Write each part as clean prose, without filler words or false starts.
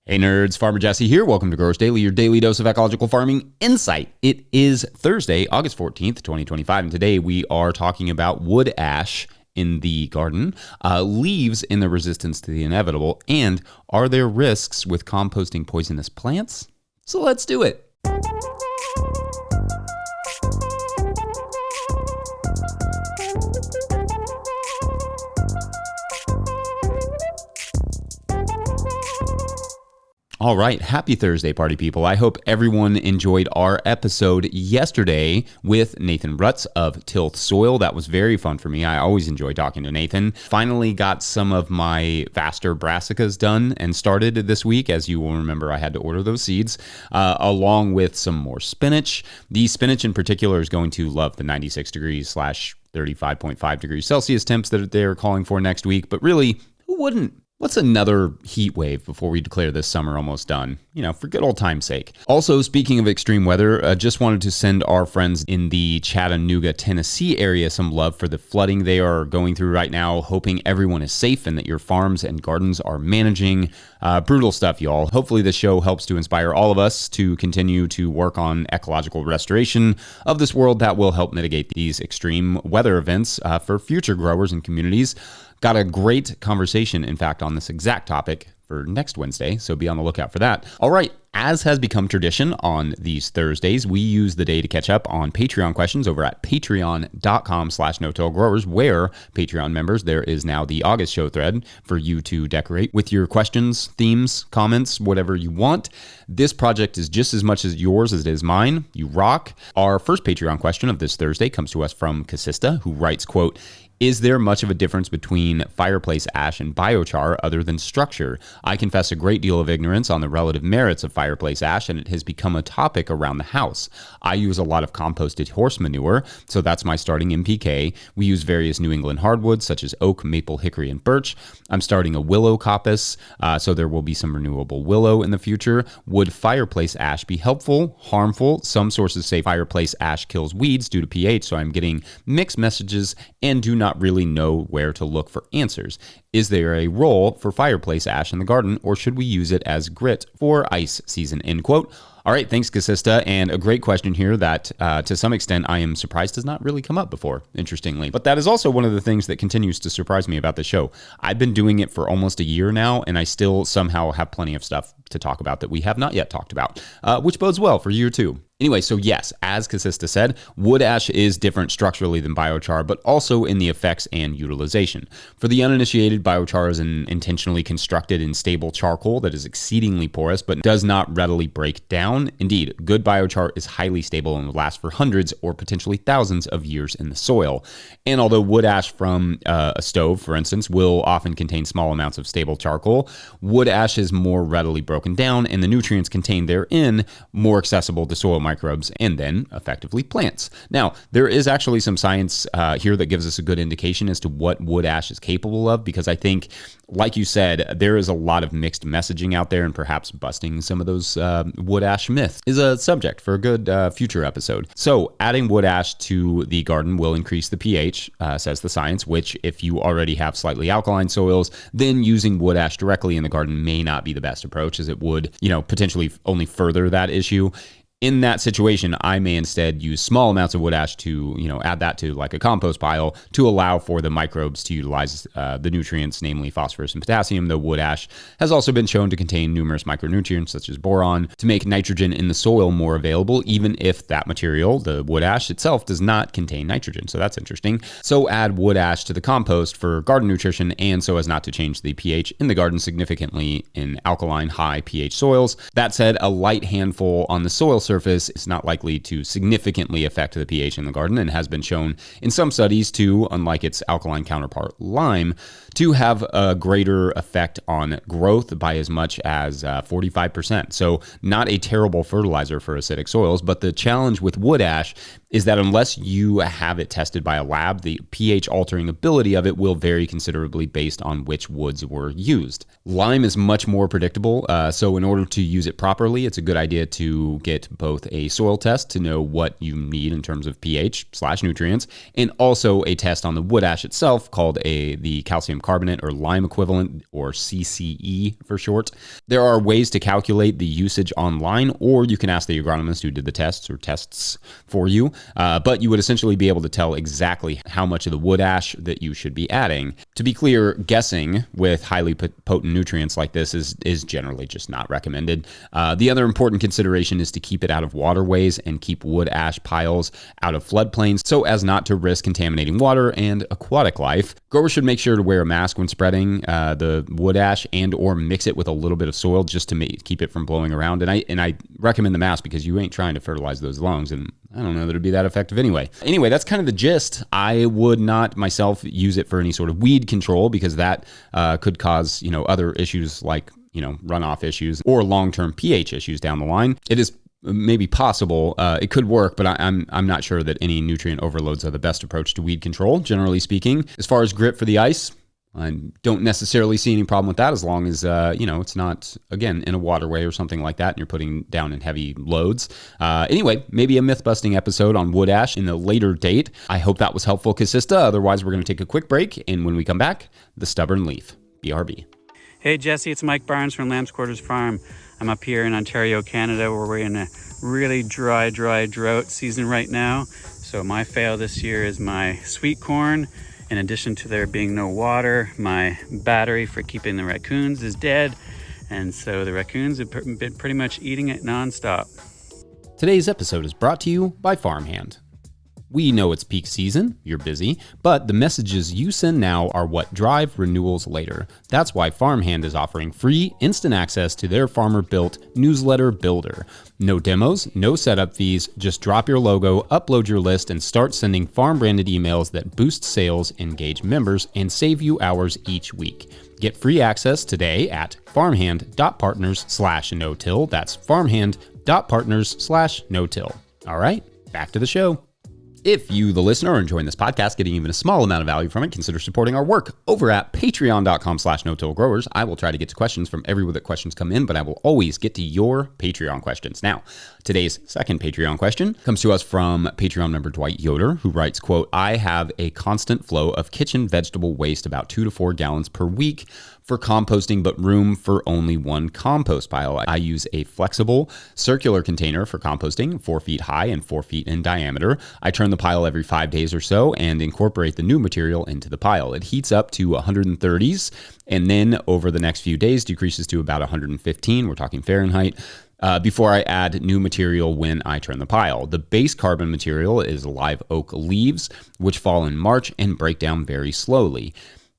Hey nerds, Farmer Jesse here. Welcome to Growers Daily, your daily dose of ecological farming insight. It is Thursday, August 14th, 2025, and today we are talking about wood ash in the garden, leaves in the resistance to the inevitable, and are there risks with composting poisonous plants? So let's do it. All right, happy Thursday, party people. I hope everyone enjoyed our episode yesterday with Nathan Rutz of Tilth Soil. That was very fun for me. I always enjoy talking to Nathan. Finally got some of my vaster brassicas done and started this week. As you will remember, I had to order those seeds, along with some more spinach. The spinach in particular is going to love the 96 degrees / 35.5 degrees Celsius temps that they're calling for next week. But really, who wouldn't? What's another heat wave before we declare this summer almost done? For good old time's sake. Also, speaking of extreme weather, just wanted to send our friends in the Chattanooga, Tennessee area some love for the flooding they are going through right now, hoping everyone is safe and that your farms and gardens are managing. Brutal stuff, y'all. Hopefully this show helps to inspire all of us to continue to work on ecological restoration of this world that will help mitigate these extreme weather events for future growers and communities. Got a great conversation, in fact, on this exact topic for next Wednesday, so be on the lookout for that. All right, as has become tradition on these Thursdays, we use the day to catch up on Patreon questions over at patreon.com/no-till growers, where Patreon members, there is now the August show thread for you to decorate with your questions, themes, comments, whatever you want. This project is just as much as yours as it is mine. You rock. Our first Patreon question of this Thursday comes to us from Casista, who writes, quote, "Is there much of a difference between fireplace ash and biochar other than structure? I confess a great deal of ignorance on the relative merits of fireplace ash, and it has become a topic around the house. I use a lot of composted horse manure, so that's my starting NPK. We use various New England hardwoods such as oak, maple, hickory, and birch. I'm starting a willow coppice, so there will be some renewable willow in the future. Would fireplace ash be helpful, harmful? Some sources say fireplace ash kills weeds due to pH, so I'm getting mixed messages and do not really know where to look for answers. Is there a role for fireplace ash in the garden, or should we use it as grit for ice season?" End quote. All right, thanks, Casista, and a great question here that, to some extent, I am surprised has not really come up before, interestingly. But that is also one of the things that continues to surprise me about the show. I've been doing it for almost a year now, and I still somehow have plenty of stuff to talk about that we have not yet talked about, which bodes well for year two. Anyway, so yes, as Casista said, wood ash is different structurally than biochar, but also in the effects and utilization. For the uninitiated, biochar is an intentionally constructed and stable charcoal that is exceedingly porous, but does not readily break down. Indeed, good biochar is highly stable and will last for hundreds or potentially thousands of years in the soil. And although wood ash from a stove, for instance, will often contain small amounts of stable charcoal, wood ash is more readily broken down and the nutrients contained therein more accessible to soil microbes and then effectively plants. Now, there is actually some science here that gives us a good indication as to what wood ash is capable of, because I think, like you said, there is a lot of mixed messaging out there, and perhaps busting some of those wood ash myths is a subject for a good future episode. So adding wood ash to the garden will increase the pH, says the science, which if you already have slightly alkaline soils, then using wood ash directly in the garden may not be the best approach, as it would, potentially only further that issue. In that situation, I may instead use small amounts of wood ash to, add that to like a compost pile to allow for the microbes to utilize the nutrients, namely phosphorus and potassium, though wood ash has also been shown to contain numerous micronutrients such as boron to make nitrogen in the soil more available, even if that material, the wood ash itself, does not contain nitrogen. So that's interesting. So add wood ash to the compost for garden nutrition, and so as not to change the pH in the garden significantly in alkaline high pH soils. That said, a light handful on the soil surface is not likely to significantly affect the pH in the garden, and has been shown in some studies to, unlike its alkaline counterpart lime, to have a greater effect on growth by as much as 45%. So not a terrible fertilizer for acidic soils, but the challenge with wood ash is that unless you have it tested by a lab, the pH altering ability of it will vary considerably based on which woods were used. Lime is much more predictable, so in order to use it properly, it's a good idea to get both a soil test to know what you need in terms of pH/nutrients, and also a test on the wood ash itself called the calcium carbonate or lime equivalent, or CCE for short. There are ways to calculate the usage online, or you can ask the agronomist who did the tests for you, but you would essentially be able to tell exactly how much of the wood ash that you should be adding. To be clear, guessing with highly potent nutrients like this is generally just not recommended. The other important consideration is to keep it out of waterways and keep wood ash piles out of floodplains so as not to risk contaminating water and aquatic life. Growers should make sure to wear a mask when spreading the wood ash and or mix it with a little bit of soil just to keep it from blowing around. And I recommend the mask because you ain't trying to fertilize those lungs, and I don't know that it'd be that effective anyway. Anyway, that's kind of the gist. I would not myself use it for any sort of weed control because that could cause, other issues like, runoff issues or long-term pH issues down the line. It is maybe possible. It could work, but I'm not sure that any nutrient overloads are the best approach to weed control, generally speaking. As far as grit for the ice, I don't necessarily see any problem with that as long as, it's not, again, in a waterway or something like that and you're putting down in heavy loads. Anyway, maybe a myth-busting episode on wood ash in a later date. I hope that was helpful, Casista. Otherwise, we're going to take a quick break, and when we come back, the stubborn leaf. BRB. Hey, Jesse, it's Mike Barnes from Lamb's Quarters Farm. I'm up here in Ontario, Canada, where we're in a really dry drought season right now. So my fail this year is my sweet corn. In addition to there being no water, my battery for keeping the raccoons is dead. And so the raccoons have been pretty much eating it nonstop. Today's episode is brought to you by Farmhand. We know it's peak season, you're busy, but the messages you send now are what drive renewals later. That's why Farmhand is offering free instant access to their farmer-built newsletter builder. No demos, no setup fees, just drop your logo, upload your list, and start sending farm-branded emails that boost sales, engage members, and save you hours each week. Get free access today at farmhand.partners/no-till. That's farmhand.partners/no-till. All right, back to the show. If you, the listener, are enjoying this podcast, getting even a small amount of value from it, consider supporting our work over at patreon.com/no-till-growers. I will try to get to questions from everywhere that questions come in, but I will always get to your Patreon questions. Now, today's second Patreon question comes to us from Patreon member Dwight Yoder, who writes, quote, I have a constant flow of kitchen vegetable waste, about 2 to 4 gallons per week for composting, but room for only one compost pile. I use a flexible circular container for composting, 4 feet high and 4 feet in diameter. I turn the pile every 5 days or so and incorporate the new material into the pile. It heats up to 130s and then over the next few days decreases to about 115. We're talking Fahrenheit. Before I add new material when I turn the pile. The base carbon material is live oak leaves, which fall in March and break down very slowly.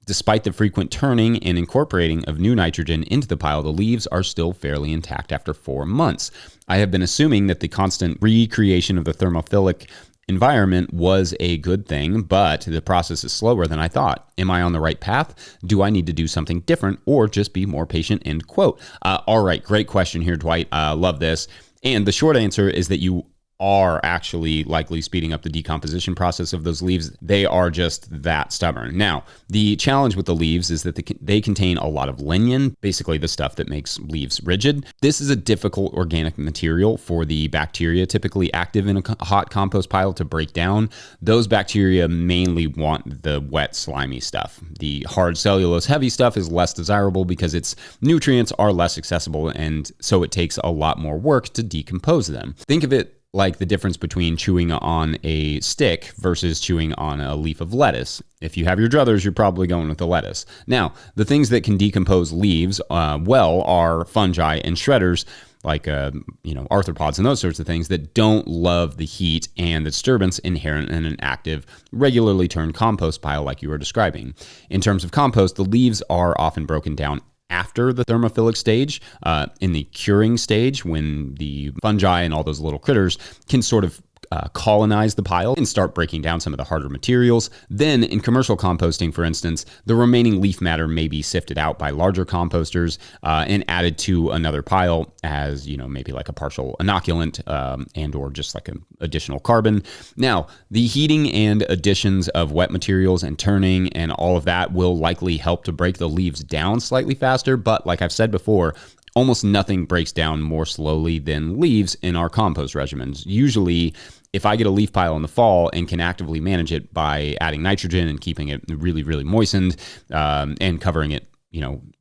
Despite the frequent turning and incorporating of new nitrogen into the pile, the leaves are still fairly intact after 4 months. I have been assuming that the constant recreation of the thermophilic environment was a good thing, but the process is slower than I thought. Am I on the right path? Do I need to do something different or just be more patient? End quote. All right, great question here, Dwight. Love this. And the short answer is that you are actually likely speeding up the decomposition process of those leaves. They are just that stubborn. Now, the challenge with the leaves is that they contain a lot of lignin, basically the stuff that makes leaves rigid. This is a difficult organic material for the bacteria typically active in a hot compost pile to break down. Those bacteria mainly want the wet, slimy stuff. The hard cellulose heavy stuff is less desirable because its nutrients are less accessible, and so it takes a lot more work to decompose them. Think of it like the difference between chewing on a stick versus chewing on a leaf of lettuce. If you have your druthers, you're probably going with the lettuce. Now, the things that can decompose leaves well are fungi and shredders, like arthropods and those sorts of things that don't love the heat and the disturbance inherent in an active, regularly turned compost pile like you were describing. In terms of compost, the leaves are often broken down after the thermophilic stage, in the curing stage, when the fungi and all those little critters can sort of colonize the pile and start breaking down some of the harder materials. Then in commercial composting, for instance, the remaining leaf matter may be sifted out by larger composters and added to another pile as, maybe like a partial inoculant and or just like an additional carbon. Now, the heating and additions of wet materials and turning and all of that will likely help to break the leaves down slightly faster. But like I've said before, Almost nothing breaks down more slowly than leaves in our compost regimens. Usually, if I get a leaf pile in the fall and can actively manage it by adding nitrogen and keeping it really, really moistened and covering it,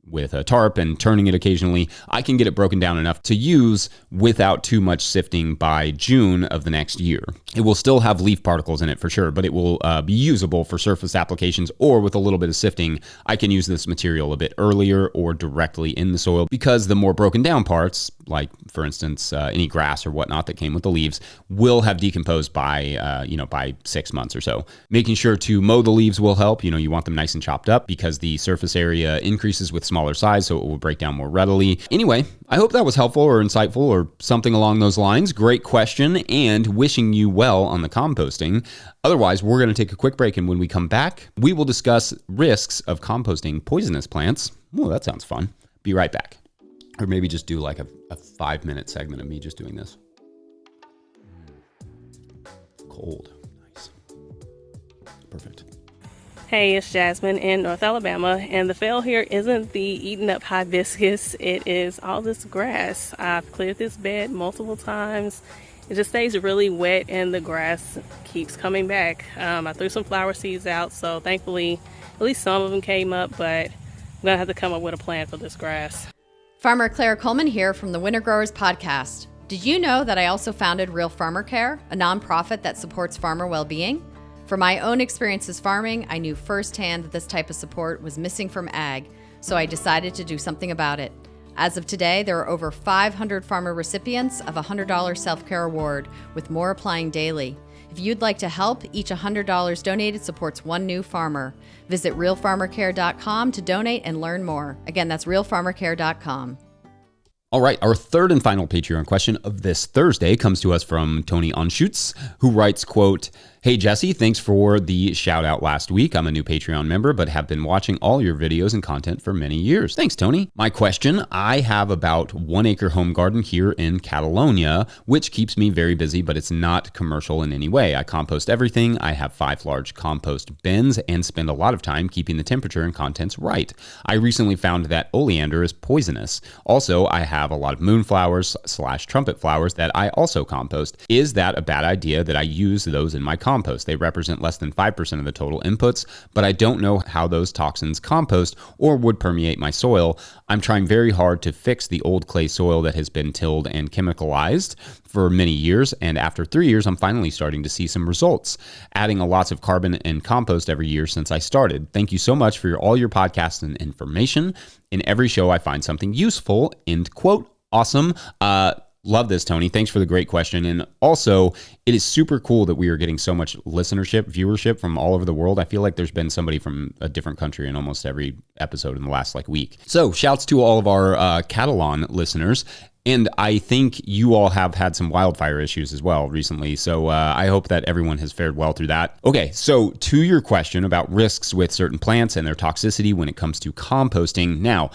with a tarp and turning it occasionally, I can get it broken down enough to use without too much sifting by June of the next year. It will still have leaf particles in it for sure, but it will be usable for surface applications, or with a little bit of sifting, I can use this material a bit earlier or directly in the soil, because the more broken down parts, like for instance, any grass or whatnot that came with the leaves, will have decomposed by 6 months or so. Making sure to mow the leaves will help. You want them nice and chopped up because the surface area increases with smaller size, so it will break down more readily. Anyway, I hope that was helpful or insightful or something along those lines. Great question, and wishing you well on the composting. Otherwise, we're going to take a quick break, and when we come back, we will discuss risks of composting poisonous plants. Oh, that sounds fun. Be right back. Or maybe just do like a 5-minute segment of me just doing this. Cold. Nice. Perfect. Hey, it's Jasmine in North Alabama, and the fail here isn't the eaten up hibiscus, it is all this grass. I've cleared this bed multiple times. It just stays really wet and the grass keeps coming back. I threw some flower seeds out, so thankfully at least some of them came up, but I'm gonna have to come up with a plan for this grass. Farmer Claire Coleman here from the Winter Growers Podcast. Did you know that I also founded Real Farmer Care, a nonprofit that supports farmer well-being? From my own experiences farming, I knew firsthand that this type of support was missing from ag, so I decided to do something about it. As of today, there are over 500 farmer recipients of a $100 self-care award, with more applying daily. If you'd like to help, each $100 donated supports one new farmer. Visit realfarmercare.com to donate and learn more. Again, that's realfarmercare.com. All right, our third and final Patreon question of this Thursday comes to us from Tony Anschutz, who writes, quote, "Hey Jesse, thanks for the shout out last week. I'm a new Patreon member, but have been watching all your videos and content for many years." Thanks, Tony. My question: I have about 1 acre home garden here in Catalonia, which keeps me very busy, but it's not commercial in any way. I compost everything. I have 5 large compost bins and spend a lot of time keeping the temperature and contents right. I recently found that oleander is poisonous. Also, I have a lot of moonflowers / trumpet flowers that I also compost. Is that a bad idea that I use those in my compost? They represent less than 5% of the total inputs, but I don't know how those toxins compost or would permeate my soil. I'm trying very hard to fix the old clay soil that has been tilled and chemicalized for many years, and after 3 years, I'm finally starting to see some results, adding a lots of carbon and compost every year since I started. Thank you so much for all your podcasts and information. In every show, I find something useful." End quote. Awesome. Love this, Tony. Thanks for the great question. And also, it is super cool that we are getting so much viewership from all over the world. I feel like there's been somebody from a different country in almost every episode in the last week. So shouts to all of our Catalan listeners. And I think you all have had some wildfire issues as well recently. So I hope that everyone has fared well through that. Okay, so to your question about risks with certain plants and their toxicity when it comes to composting. Now,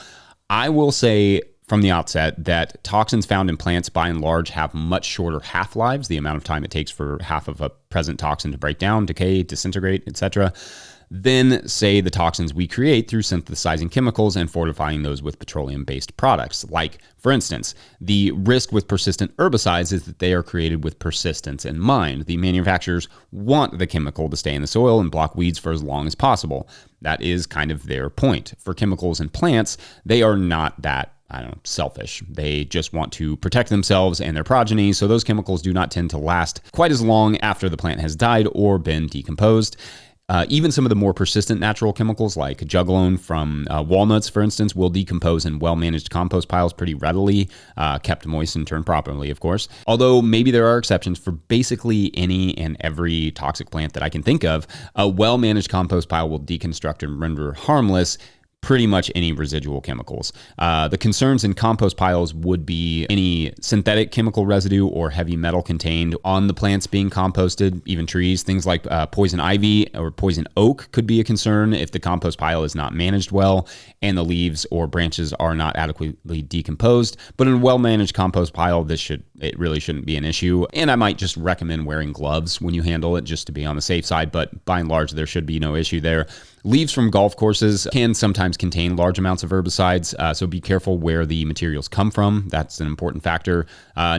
I will say from the outset that toxins found in plants by and large have much shorter half-lives, the amount of time it takes for half of a present toxin to break down, decay, disintegrate, etc., than, say, the toxins we create through synthesizing chemicals and fortifying those with petroleum-based products. Like, for instance, the risk with persistent herbicides is that they are created with persistence in mind. The manufacturers want the chemical to stay in the soil and block weeds for as long as possible. That is kind of their point. For chemicals in plants, they are not that selfish. They just want to protect themselves and their progeny, so those chemicals do not tend to last quite as long after the plant has died or been decomposed. Even some of the more persistent natural chemicals like juglone from walnuts, for instance, will decompose in well-managed compost piles pretty readily, kept moist and turned properly, of course. Although maybe there are exceptions for basically any and every toxic plant that I can think of, a well-managed compost pile will deconstruct and render harmless pretty much any residual chemicals. The concerns in compost piles would be any synthetic chemical residue or heavy metal contained on the plants being composted, even trees. Things like poison ivy or poison oak could be a concern if the compost pile is not managed well and the leaves or branches are not adequately decomposed. But in a well-managed compost pile, this should it really shouldn't be an issue. And I might just recommend wearing gloves when you handle it just to be on the safe side, but by and large, there should be no issue there. Leaves from golf courses can sometimes contain large amounts of herbicides, so be careful where the materials come from. That's an important factor.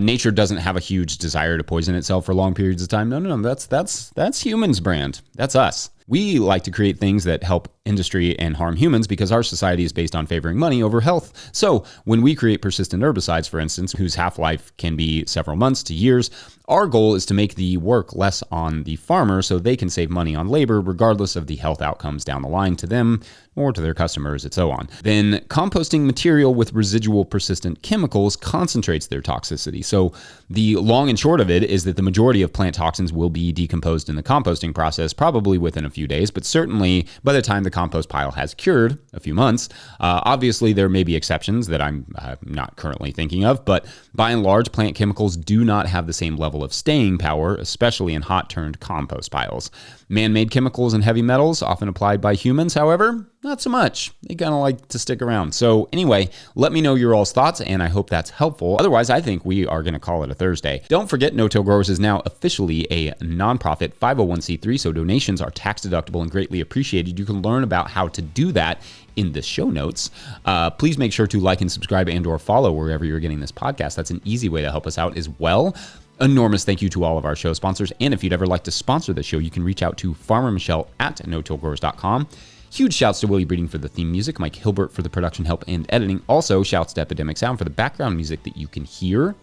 Nature doesn't have a huge desire to poison itself for long periods of time. No, that's humans' brand. That's us. We like to create things that help industry and harm humans because our society is based on favoring money over health. So when we create persistent herbicides, for instance, whose half-life can be several months to years, our goal is to make the work less on the farmer so they can save money on labor regardless of the health outcomes down the line to them or to their customers and so on. Then composting material with residual persistent chemicals concentrates their toxicity. So the long and short of it is that the majority of plant toxins will be decomposed in the composting process, probably within a few days, but certainly by the time the compost pile has cured, a few months. Obviously, there may be exceptions that I'm not currently thinking of, but by and large, plant chemicals do not have the same level of staying power, especially in hot-turned compost piles. Man-made chemicals and heavy metals, often applied by humans, however, not so much. They kind of like to stick around. So anyway, let me know your all's thoughts, and I hope that's helpful. Otherwise, I think we are going to call it a Thursday. Don't forget, No-Till Growers is now officially a nonprofit 501c3, so donations are tax deductible and greatly appreciated. You can learn about how to do that in the show notes. Please make sure to like and subscribe and or follow wherever you're getting this podcast. That's an easy way to help us out as well. Enormous thank you to all of our show sponsors. And if you'd ever like to sponsor the show, you can reach out to Farmer Michelle at notillgrowers.com. Huge shouts to Willie Breeding for the theme music, Mike Hilbert for the production help and editing. Also, shouts to Epidemic Sound for the background music that you can hear.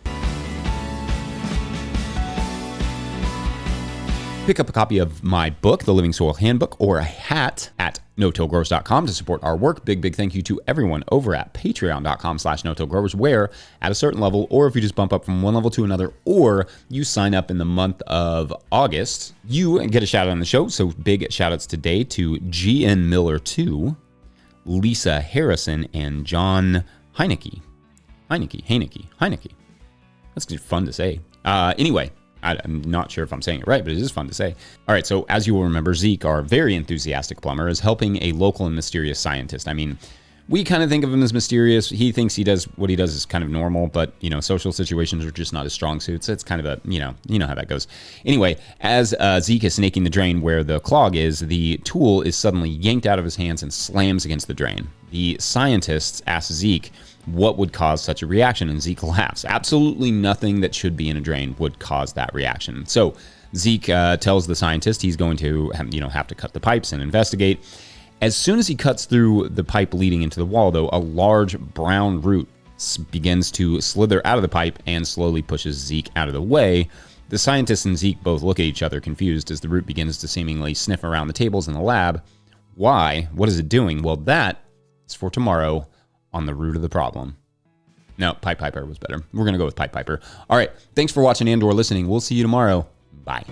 Pick up a copy of my book, The Living Soil Handbook, or a hat at notillgrowers.com to support our work. Big thank you to everyone over at patreon.com/notillgrowers, where at a certain level, or if you just bump up from one level to another, or you sign up in the month of August, you get a shout out on the show. So big shout outs today to GN Miller 2, Lisa Harrison, and John Heineke. That's fun to say. Anyway, I'm not sure if I'm saying it right, but it is fun to say. All right, so as you will remember, Zeke, our very enthusiastic plumber, is helping a local and mysterious scientist. I mean, we kind of think of him as mysterious. He thinks what he does is kind of normal, but, social situations are just not his strong suits. It's kind of a, you know how that goes. Anyway, as Zeke is snaking the drain where the clog is, the tool is suddenly yanked out of his hands and slams against the drain. The scientists ask Zeke what would cause such a reaction, and Zeke laughs. Absolutely nothing that should be in a drain would cause that reaction. So Zeke tells the scientist he's going to have to cut the pipes and investigate. As soon as he cuts through the pipe leading into the wall, though, a large brown root begins to slither out of the pipe and slowly pushes Zeke out of the way. The scientist and Zeke both look at each other confused as the root begins to seemingly sniff around the tables in the lab. Why? What is it doing? Well, that is for tomorrow on the root of the problem. No, Pipe Piper was better. We're going to go with Pipe Piper. All right. Thanks for watching and or listening. We'll see you tomorrow. Bye.